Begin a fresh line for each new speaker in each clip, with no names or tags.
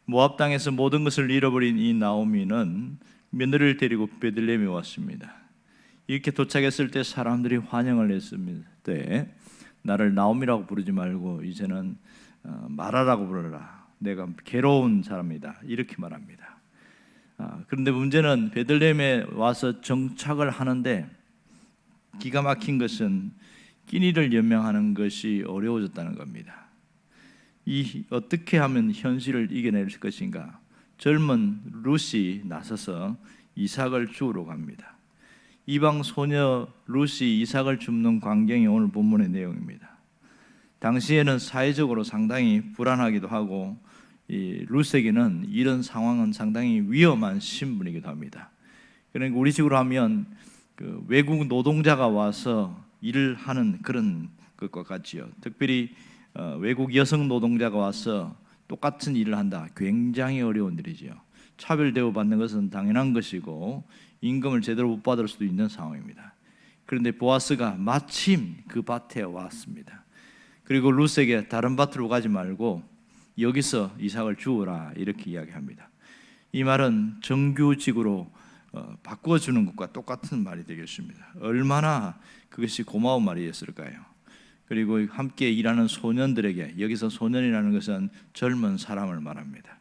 모압 땅에서 모든 것을 잃어버린 이 나오미는 며느리를 데리고 베들레헴에 왔습니다. 이렇게 도착했을 때 사람들이 환영을 했습니다. 때 나를 나오미라고 부르지 말고 이제는 마라라고 부르라. 내가 괴로운 사람이다. 이렇게 말합니다. 그런데 문제는 베들레헴에 와서 정착을 하는데 기가 막힌 것은 끼니를 연명하는 것이 어려워졌다는 겁니다. 어떻게 하면 현실을 이겨낼 것인가? 젊은 룻이 나서서 이삭을 주우러 갑니다. 이방 소녀 룻이 이삭을 줍는 광경이 오늘 본문의 내용입니다. 당시에는 사회적으로 상당히 불안하기도 하고 이 룻에게는 이런 상황은 상당히 위험한 신분이기도 합니다. 그러니까 우리 식으로 하면 그 외국 노동자가 와서 일을 하는 그런 것과 같지요. 특별히 외국 여성 노동자가 와서 똑같은 일을 한다. 굉장히 어려운 일이지요. 차별 대우받는 것은 당연한 것이고 임금을 제대로 못 받을 수도 있는 상황입니다. 그런데 보아스가 마침 그 밭에 왔습니다. 그리고 룻에게 다른 밭으로 가지 말고 여기서 이삭을 주우라 이렇게 이야기합니다. 이 말은 정규직으로 바꾸어주는 것과 똑같은 말이 되겠습니다. 얼마나 그것이 고마운 말이었을까요? 그리고 함께 일하는 소년들에게, 여기서 소년이라는 것은 젊은 사람을 말합니다.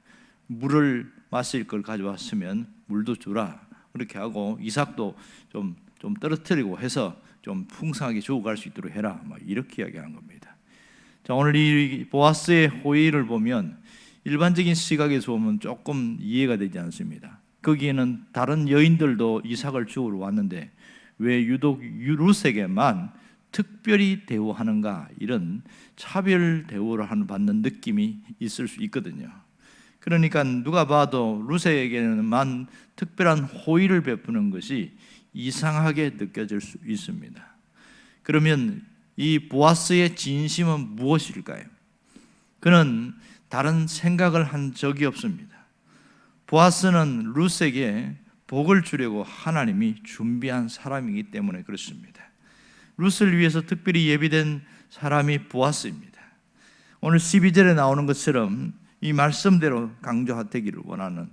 물을 마실 걸 가져왔으면 물도 주라 그렇게 하고 이삭도 좀 떨어뜨리고 해서 좀 풍성하게 주고 갈 수 있도록 해라 이렇게 이야기하는 겁니다. 자, 오늘 이 보아스의 호의를 보면 일반적인 시각에서 보면 조금 이해가 되지 않습니다. 거기에는 다른 여인들도 이삭을 주우러 왔는데 왜 유독 룻에게만 특별히 대우하는가, 이런 차별 대우를 받는 느낌이 있을 수 있거든요. 그러니까 누가 봐도 룻에게만 특별한 호의를 베푸는 것이 이상하게 느껴질 수 있습니다. 그러면 이 보아스의 진심은 무엇일까요? 그는 다른 생각을 한 적이 없습니다. 보아스는 룻에게 복을 주려고 하나님이 준비한 사람이기 때문에 그렇습니다. 룻을 위해서 특별히 예비된 사람이 보아스입니다. 오늘 12절에 나오는 것처럼 이 말씀대로 강조되기를 원하는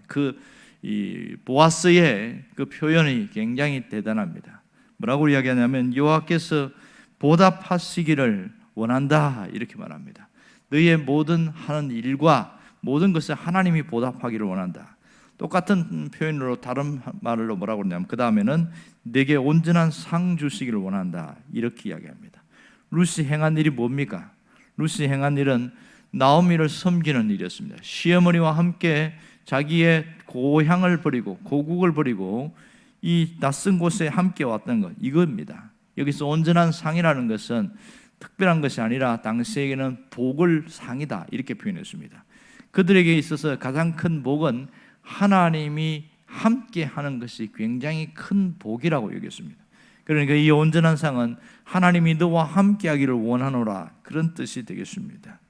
이 보아스의 그 표현이 굉장히 대단합니다. 뭐라고 이야기하냐면 여호와께서 보답하시기를 원한다 이렇게 말합니다. 너희의 모든 하는 일과 모든 것을 하나님이 보답하기를 원한다. 똑같은 표현으로 다른 말로 뭐라고 그러냐면 그 다음에는 내게 온전한 상 주시기를 원한다 이렇게 이야기합니다. 룻이 행한 일이 뭡니까? 룻이 행한 일은 나오미를 섬기는 일이었습니다. 시어머니와 함께 자기의 고향을 버리고 고국을 버리고 이 낯선 곳에 함께 왔던 것, 이겁니다. 여기서 온전한 상이라는 것은 특별한 것이 아니라 당시에게는 복을 상이다 이렇게 표현했습니다. 그들에게 있어서 가장 큰 복은 하나님이 함께 하는 것이 굉장히 큰 복이라고 여겼습니다. 그러니까 이 온전한 상은 하나님이 너와 함께 하기를 원하노라 그런 뜻이 되겠습니다.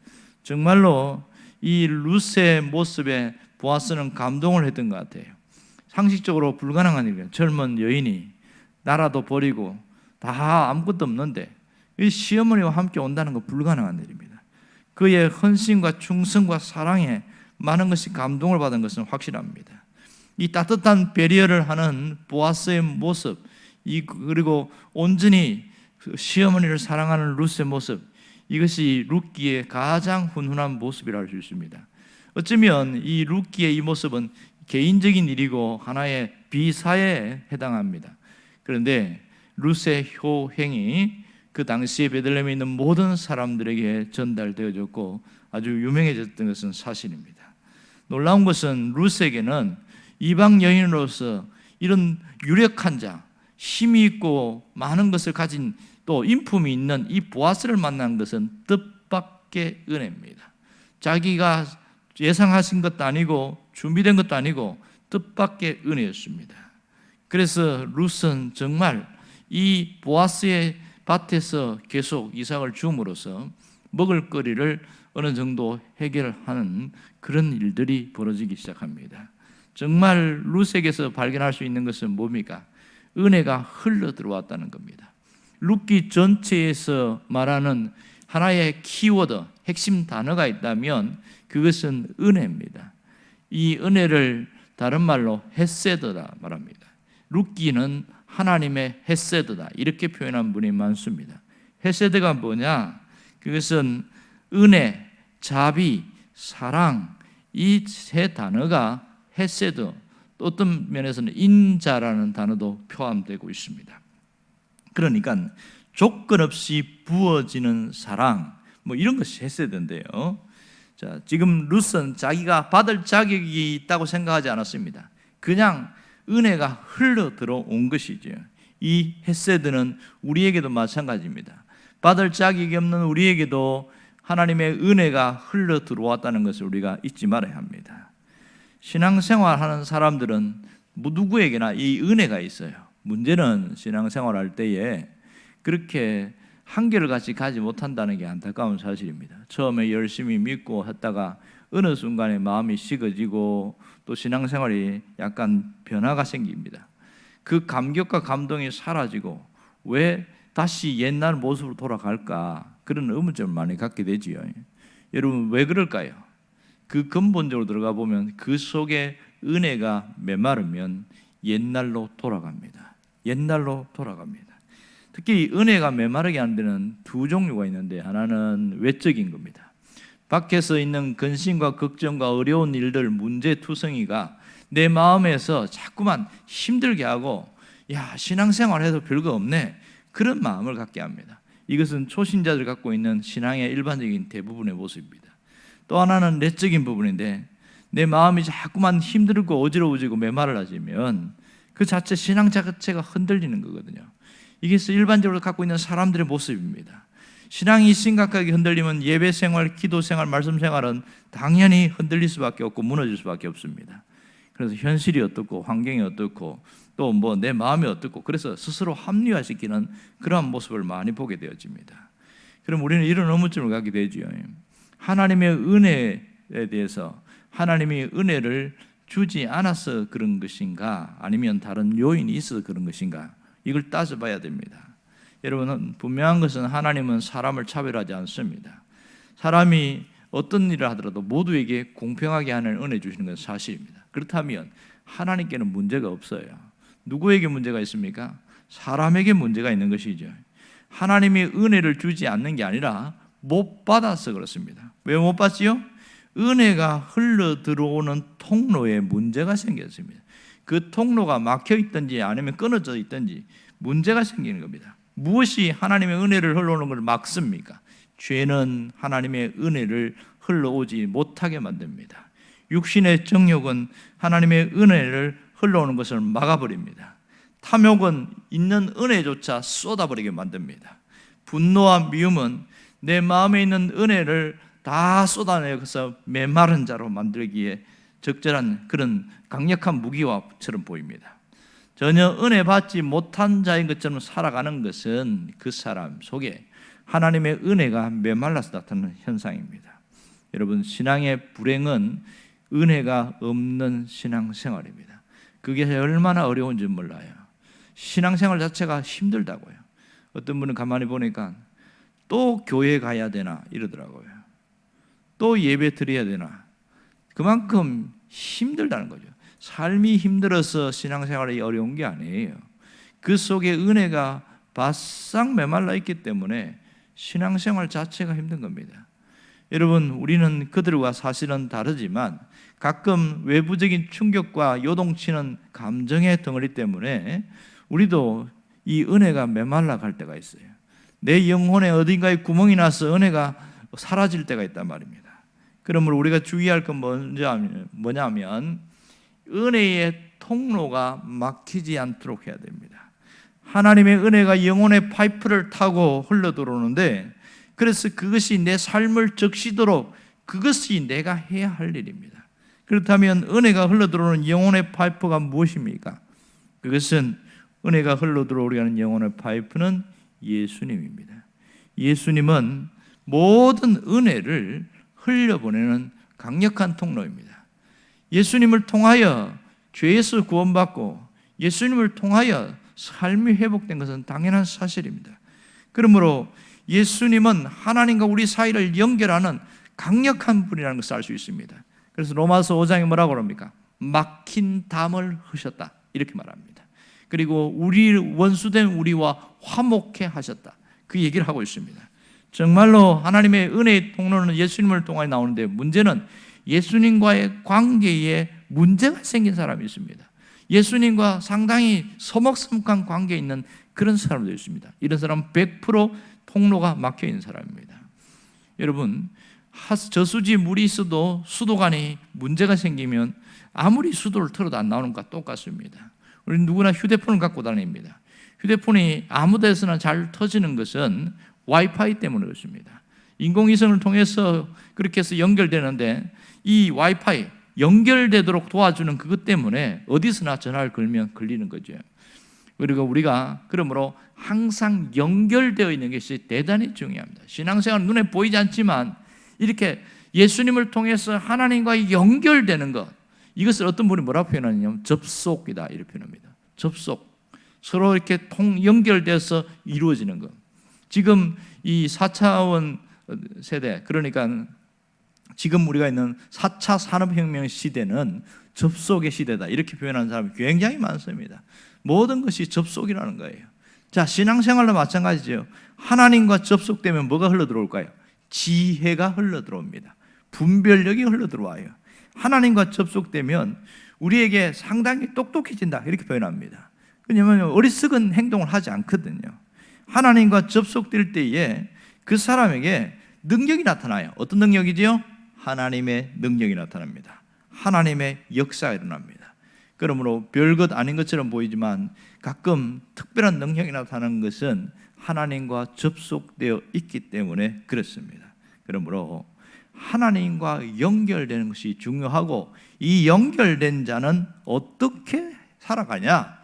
정말로 이 룻의 모습에 보아스는 감동을 했던 것 같아요. 상식적으로 불가능한 일이에요. 젊은 여인이 나라도 버리고 다 아무것도 없는데 이 시어머니와 함께 온다는 건 불가능한 일입니다. 그의 헌신과 충성과 사랑에 많은 것이 감동을 받은 것은 확실합니다. 이 따뜻한 배려를 하는 보아스의 모습, 그리고 온전히 시어머니를 사랑하는 룻의 모습, 이것이 룻기의 가장 훈훈한 모습이라 할 수 있습니다. 어쩌면 이 룻기의 이 모습은 개인적인 일이고 하나의 비사에 해당합니다. 그런데 룻의 효행이 그 당시에 베들레헴에 있는 모든 사람들에게 전달되어졌고 아주 유명해졌던 것은 사실입니다. 놀라운 것은 룻에게는 이방 여인으로서 이런 유력한 자, 힘이 있고 많은 것을 가진 또 인품이 있는 이 보아스를 만난 것은 뜻밖의 은혜입니다. 자기가 예상하신 것도 아니고 준비된 것도 아니고 뜻밖의 은혜였습니다. 그래서 룻은 정말 이 보아스의 밭에서 계속 이삭을 주음으로써 먹을거리를 어느 정도 해결하는 그런 일들이 벌어지기 시작합니다. 정말 룻에게서 발견할 수 있는 것은 뭡니까? 은혜가 흘러 들어왔다는 겁니다. 룻기 전체에서 말하는 하나의 키워드, 핵심 단어가 있다면 그것은 은혜입니다. 이 은혜를 다른 말로 헤세드다 말합니다. 룻기는 하나님의 헤세드다 이렇게 표현한 분이 많습니다. 헤세드가 뭐냐? 그것은 은혜, 자비, 사랑 이 세 단어가 헤세드, 또 어떤 면에서는 인자라는 단어도 포함되고 있습니다. 그러니까 조건 없이 부어지는 사랑 뭐 이런 것이 헤세드인데요. 자, 지금 룻은 자기가 받을 자격이 있다고 생각하지 않았습니다. 그냥 은혜가 흘러 들어온 것이죠. 이 헤세드는 우리에게도 마찬가지입니다. 받을 자격이 없는 우리에게도 하나님의 은혜가 흘러 들어왔다는 것을 우리가 잊지 말아야 합니다. 신앙생활하는 사람들은 누구에게나 이 은혜가 있어요. 문제는 신앙생활할 때에 그렇게 한결같이 가지 못한다는 게 안타까운 사실입니다. 처음에 열심히 믿고 했다가 어느 순간에 마음이 식어지고 또 신앙생활이 약간 변화가 생깁니다. 그 감격과 감동이 사라지고 왜 다시 옛날 모습으로 돌아갈까? 그런 의문점을 많이 갖게 되지요. 여러분 왜 그럴까요? 그 근본적으로 들어가 보면 그 속에 은혜가 메마르면 옛날로 돌아갑니다. 옛날로 돌아갑니다. 특히 은혜가 메마르게 하는 데는 두 종류가 있는데 하나는 외적인 겁니다. 밖에서 있는 근심과 걱정과 어려운 일들, 문제투성이가 내 마음에서 자꾸만 힘들게 하고 야 신앙생활해도 별거 없네 그런 마음을 갖게 합니다. 이것은 초신자들 갖고 있는 신앙의 일반적인 대부분의 모습입니다. 또 하나는 내적인 부분인데 내 마음이 자꾸만 힘들고 어지러워지고 메마르지면 그 자체 신앙 자체가 흔들리는 거거든요. 이게 일반적으로 갖고 있는 사람들의 모습입니다. 신앙이 심각하게 흔들리면 예배 생활, 기도 생활, 말씀 생활은 당연히 흔들릴 수밖에 없고 무너질 수밖에 없습니다. 그래서 현실이 어떻고 환경이 어떻고 또 뭐 내 마음이 어떻고 그래서 스스로 합리화시키는 그러한 모습을 많이 보게 되어집니다. 그럼 우리는 이런 의문점을 갖게 되죠. 하나님의 은혜에 대해서 하나님이 은혜를 주지 않아서 그런 것인가 아니면 다른 요인이 있어서 그런 것인가 이걸 따져봐야 됩니다. 여러분 분명한 것은 하나님은 사람을 차별하지 않습니다. 사람이 어떤 일을 하더라도 모두에게 공평하게 하는 은혜 주시는 것은 사실입니다. 그렇다면 하나님께는 문제가 없어요. 누구에게 문제가 있습니까? 사람에게 문제가 있는 것이죠. 하나님이 은혜를 주지 않는 게 아니라 못 받아서 그렇습니다. 왜 못 받지요? 은혜가 흘러 들어오는 통로에 문제가 생겼습니다. 그 통로가 막혀 있든지 아니면 끊어져 있든지 문제가 생기는 겁니다. 무엇이 하나님의 은혜를 흘러오는 것을 막습니까? 죄는 하나님의 은혜를 흘러오지 못하게 만듭니다. 육신의 정욕은 하나님의 은혜를 흘러오는 것을 막아버립니다. 탐욕은 있는 은혜조차 쏟아버리게 만듭니다. 분노와 미움은 내 마음에 있는 은혜를 다 쏟아내서 메마른 자로 만들기에 적절한 그런 강력한 무기와처럼 보입니다. 전혀 은혜 받지 못한 자인 것처럼 살아가는 것은 그 사람 속에 하나님의 은혜가 메말라서 나타나는 현상입니다. 여러분 신앙의 불행은 은혜가 없는 신앙생활입니다. 그게 얼마나 어려운지 몰라요. 신앙생활 자체가 힘들다고요. 어떤 분은 가만히 보니까 또 교회 가야 되나 이러더라고요. 또 예배 드려야 되나. 그만큼 힘들다는 거죠. 삶이 힘들어서 신앙생활이 어려운 게 아니에요. 그 속에 은혜가 바싹 메말라 있기 때문에 신앙생활 자체가 힘든 겁니다. 여러분 우리는 그들과 사실은 다르지만 가끔 외부적인 충격과 요동치는 감정의 덩어리 때문에 우리도 이 은혜가 메말라 갈 때가 있어요. 내 영혼에 어딘가에 구멍이 나서 은혜가 사라질 때가 있단 말입니다. 그러므로 우리가 주의할 건 뭐냐면 은혜의 통로가 막히지 않도록 해야 됩니다. 하나님의 은혜가 영혼의 파이프를 타고 흘러 들어오는데 그래서 그것이 내 삶을 적시도록 그것이 내가 해야 할 일입니다. 그렇다면 은혜가 흘러 들어오는 영혼의 파이프가 무엇입니까? 그것은 은혜가 흘러 들어오게 하는 영혼의 파이프는 예수님입니다. 예수님은 모든 은혜를 흘려보내는 강력한 통로입니다. 예수님을 통하여 죄에서 구원받고 예수님을 통하여 삶이 회복된 것은 당연한 사실입니다. 그러므로 예수님은 하나님과 우리 사이를 연결하는 강력한 분이라는 것을 알 수 있습니다. 그래서 로마서 5장에 뭐라고 그럽니까? 막힌 담을 흐셨다 이렇게 말합니다. 그리고 우리 원수된 우리와 화목해 하셨다 그 얘기를 하고 있습니다. 정말로 하나님의 은혜의 통로는 예수님을 통해 나오는데 문제는 예수님과의 관계에 문제가 생긴 사람이 있습니다. 예수님과 상당히 서먹서먹한 관계에 있는 그런 사람도 있습니다. 이런 사람은 100% 통로가 막혀 있는 사람입니다. 여러분, 저수지 물이 있어도 수도관에 문제가 생기면 아무리 수도를 틀어도 안 나오는 것과 똑같습니다. 우리는 누구나 휴대폰을 갖고 다닙니다. 휴대폰이 아무 데서나 잘 터지는 것은 와이파이 때문에 그렇습니다. 인공위성을 통해서 그렇게 해서 연결되는데 이 와이파이 연결되도록 도와주는 그것 때문에 어디서나 전화를 걸면 걸리는 거죠. 그리고 우리가 그러므로 항상 연결되어 있는 것이 대단히 중요합니다. 신앙생활은 눈에 보이지 않지만 이렇게 예수님을 통해서 하나님과 연결되는 것, 이것을 어떤 분이 뭐라고 표현하냐면 접속이다 이렇게 표현합니다. 접속, 서로 이렇게 연결돼서 이루어지는 것. 지금 이 4차원 세대, 그러니까 지금 우리가 있는 4차 산업혁명 시대는 접속의 시대다 이렇게 표현하는 사람이 굉장히 많습니다. 모든 것이 접속이라는 거예요. 자, 신앙생활도 마찬가지죠. 하나님과 접속되면 뭐가 흘러들어올까요? 지혜가 흘러들어옵니다. 분별력이 흘러들어와요. 하나님과 접속되면 우리에게 상당히 똑똑해진다 이렇게 표현합니다. 왜냐하면 어리석은 행동을 하지 않거든요. 하나님과 접속될 때에 그 사람에게 능력이 나타나요. 어떤 능력이지요? 하나님의 능력이 나타납니다. 하나님의 역사가 일어납니다. 그러므로 별것 아닌 것처럼 보이지만 가끔 특별한 능력이 나타나는 것은 하나님과 접속되어 있기 때문에 그렇습니다. 그러므로 하나님과 연결되는 것이 중요하고 이 연결된 자는 어떻게 살아가냐?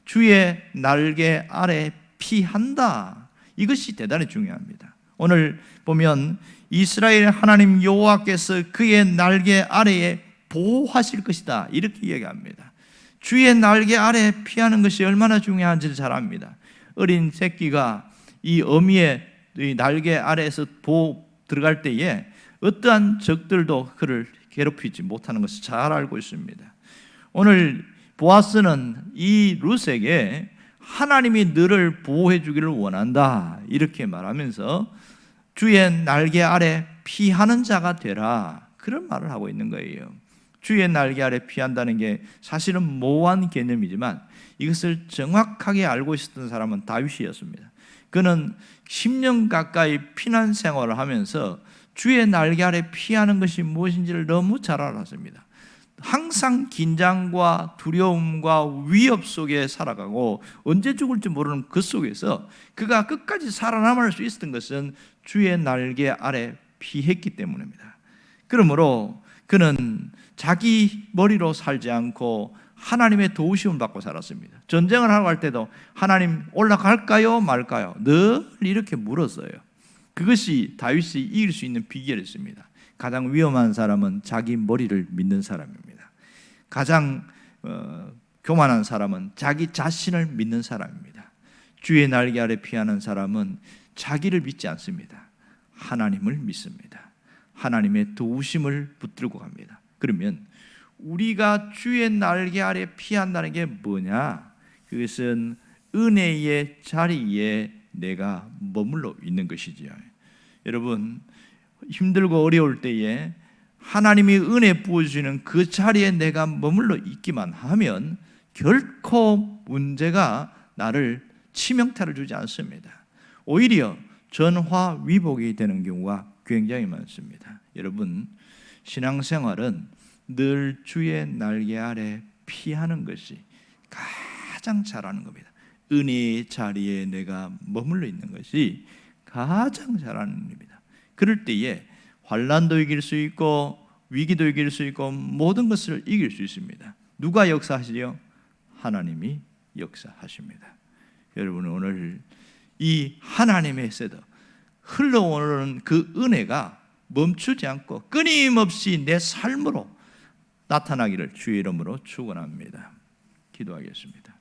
주의 날개 아래 피한다. 이것이 대단히 중요합니다. 오늘 보면 이스라엘 하나님 여호와께서 그의 날개 아래에 보호하실 것이다 이렇게 이야기합니다. 주의 날개 아래 피하는 것이 얼마나 중요한지를 잘 압니다. 어린 새끼가 이 어미의 이 날개 아래에서 들어갈 때에 어떠한 적들도 그를 괴롭히지 못하는 것을 잘 알고 있습니다. 오늘 보아스는 이 룻에게 하나님이 너를 보호해 주기를 원한다 이렇게 말하면서 주의 날개 아래 피하는 자가 되라 그런 말을 하고 있는 거예요. 주의 날개 아래 피한다는 게 사실은 모호한 개념이지만 이것을 정확하게 알고 있었던 사람은 다윗이었습니다. 그는 10년 가까이 피난 생활을 하면서 주의 날개 아래 피하는 것이 무엇인지를 너무 잘 알았습니다. 항상 긴장과 두려움과 위협 속에 살아가고 언제 죽을지 모르는 그 속에서 그가 끝까지 살아남을 수 있었던 것은 주의 날개 아래 피했기 때문입니다. 그러므로 그는 자기 머리로 살지 않고 하나님의 도우심을 받고 살았습니다. 전쟁을 하러 갈 때도 하나님 올라갈까요 말까요? 늘 이렇게 물었어요. 그것이 다윗이 이길 수 있는 비결이었습니다. 가장 위험한 사람은 자기 머리를 믿는 사람입니다. 가장 교만한 사람은 자기 자신을 믿는 사람입니다. 주의 날개 아래 피하는 사람은 자기를 믿지 않습니다. 하나님을 믿습니다. 하나님의 도우심을 붙들고 갑니다. 그러면 우리가 주의 날개 아래 피한다는 게 뭐냐? 그것은 은혜의 자리에 내가 머물러 있는 것이지요. 여러분, 힘들고 어려울 때에 하나님이 은혜 부어주시는 그 자리에 내가 머물러 있기만 하면 결코 문제가 나를 치명타를 주지 않습니다. 오히려 전화위복이 되는 경우가 굉장히 많습니다. 여러분, 신앙생활은 늘 주의 날개 아래 피하는 것이 가장 잘하는 겁니다. 은혜의 자리에 내가 머물러 있는 것이 가장 잘하는 일입니다. 그럴 때에 환난도 이길 수 있고 위기도 이길 수 있고 모든 것을 이길 수 있습니다. 누가 역사하시죠? 하나님이 역사하십니다. 여러분, 오늘 이 하나님의 세더 흘러오는 그 은혜가 멈추지 않고 끊임없이 내 삶으로 나타나기를 주의 이름으로 축원합니다. 기도하겠습니다.